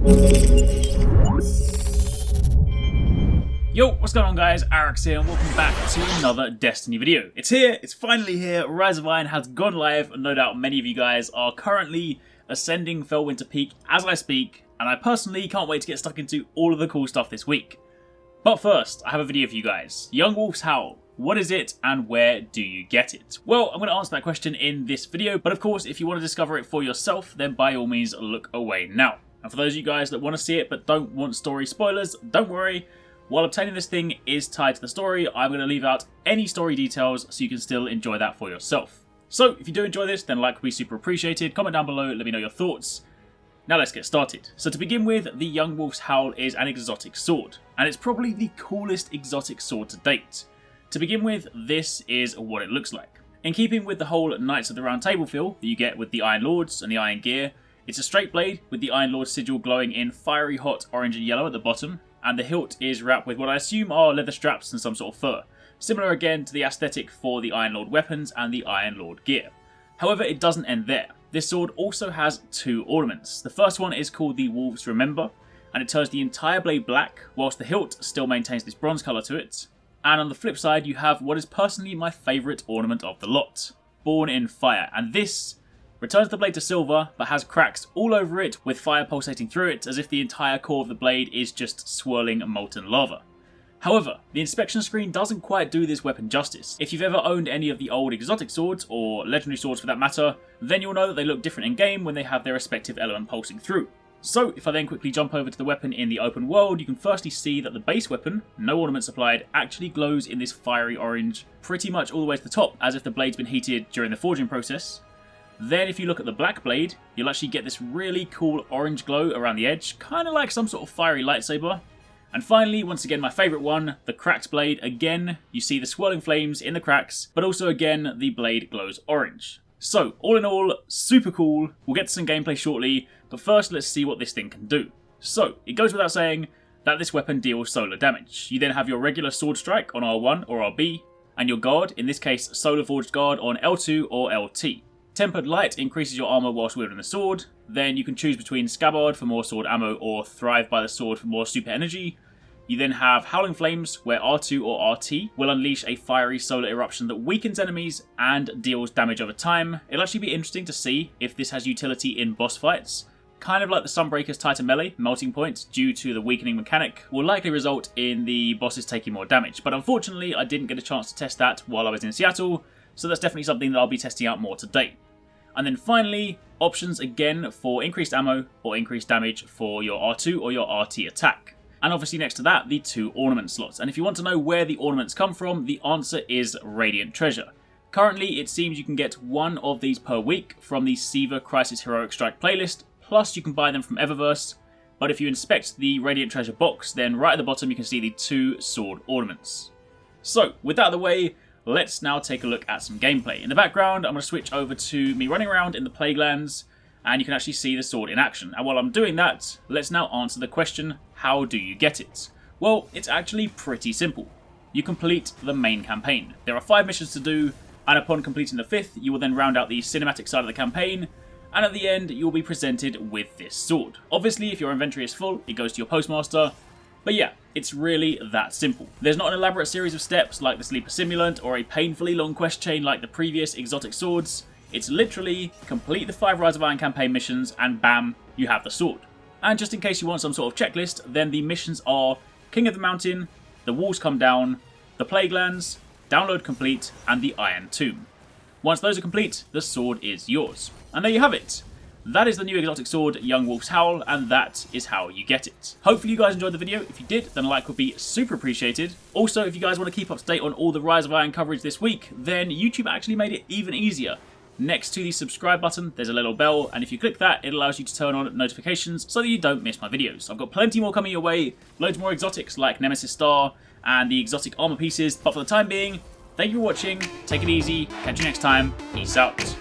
Yo, what's going on guys, Arekkz here and welcome back to another Destiny video. It's here, it's finally here, Rise of Iron has gone live and no doubt many of you guys are currently ascending Felwinter Peak as I speak, and I personally can't wait to get stuck into all of the cool stuff this week. But first, I have a video for you guys. Young Wolf'd Howl. What is it and where do you get it? Well, I'm going to answer that question in this video, but of course if you want to discover it for yourself, then by all means look away now. And for those of you guys that want to see it but don't want story spoilers, don't worry. While obtaining this thing is tied to the story, I'm going to leave out any story details so you can still enjoy that for yourself. So if you do enjoy this, then like would be super appreciated. Comment down below, let me know your thoughts. Now let's get started. So to begin with, the Young Wolf'd Howl is an exotic sword, and it's probably the coolest exotic sword to date. To begin with, this is what it looks like. In keeping with the whole Knights of the Round Table feel that you get with the Iron Lords and the Iron Gear, it's a straight blade with the Iron Lord sigil glowing in fiery hot orange and yellow at the bottom, and the hilt is wrapped with what I assume are leather straps and some sort of fur, similar again to the aesthetic for the Iron Lord weapons and the Iron Lord gear. However, it doesn't end there. This sword also has two ornaments. The first one is called the Wolves Remember, and it turns the entire blade black, whilst the hilt still maintains this bronze colour to it. And on the flip side, you have what is personally my favourite ornament of the lot, Born in Fire, and this returns the blade to silver, but has cracks all over it with fire pulsating through it as if the entire core of the blade is just swirling molten lava. However, the inspection screen doesn't quite do this weapon justice. If you've ever owned any of the old exotic swords, or legendary swords for that matter, then you'll know that they look different in game when they have their respective element pulsing through. So, if I then quickly jump over to the weapon in the open world, you can firstly see that the base weapon, no ornaments applied, actually glows in this fiery orange pretty much all the way to the top, as if the blade's been heated during the forging process. Then if you look at the black blade, you'll actually get this really cool orange glow around the edge, kind of like some sort of fiery lightsaber. And finally, once again my favourite one, the cracked blade. Again, you see the swirling flames in the cracks, but also again the blade glows orange. So, all in all, super cool. We'll get to some gameplay shortly, but first let's see what this thing can do. So, it goes without saying that this weapon deals solar damage. You then have your regular sword strike on R1 or RB, and your guard, in this case Solar Forged Guard on L2 or LT. Tempered Light increases your armor whilst wielding the sword. Then you can choose between Scabbard for more sword ammo or Thrive by the Sword for more super energy. You then have Howling Flames, where R2 or RT will unleash a fiery solar eruption that weakens enemies and deals damage over time. It'll actually be interesting to see if this has utility in boss fights. Kind of like the Sunbreaker's Titan Melee, Melting Point, due to the weakening mechanic, will likely result in the bosses taking more damage. But unfortunately, I didn't get a chance to test that while I was in Seattle, so that's definitely something that I'll be testing out more today. And then finally, options again for increased ammo or increased damage for your R2 or your RT attack. And obviously next to that, the two ornament slots. And if you want to know where the ornaments come from, the answer is Radiant Treasure. Currently, it seems you can get one of these per week from the Siva Crisis Heroic Strike playlist, plus you can buy them from Eververse. But if you inspect the Radiant Treasure box, then right at the bottom you can see the two sword ornaments. So, with that out of the way, let's now take a look at some gameplay. In the background, I'm going to switch over to me running around in the Plaguelands, and you can actually see the sword in action. And while I'm doing that, let's now answer the question, how do you get it? Well, it's actually pretty simple. You complete the main campaign. There are 5 missions to do, and upon completing the 5th, you will then round out the cinematic side of the campaign, and at the end, you'll be presented with this sword. Obviously, if your inventory is full, it goes to your postmaster. But yeah, it's really that simple. There's not an elaborate series of steps like the Sleeper Simulant or a painfully long quest chain like the previous exotic swords. It's literally complete the 5 Rise of Iron campaign missions and bam, you have the sword. And just in case you want some sort of checklist, then the missions are King of the Mountain, the Walls Come Down, the Plaguelands, Download Complete, and the Iron Tomb. Once those are complete, the sword is yours. And there you have it. That is the new exotic sword, Young Wolf'd Howl, and that is how you get it. Hopefully you guys enjoyed the video. If you did, then a like would be super appreciated. Also, if you guys want to keep up to date on all the Rise of Iron coverage this week, then YouTube actually made it even easier. Next to the subscribe button, there's a little bell, and if you click that, it allows you to turn on notifications so that you don't miss my videos. I've got plenty more coming your way, loads more exotics like Nemesis Star and the exotic armor pieces, but for the time being, thank you for watching, take it easy, catch you next time, peace out.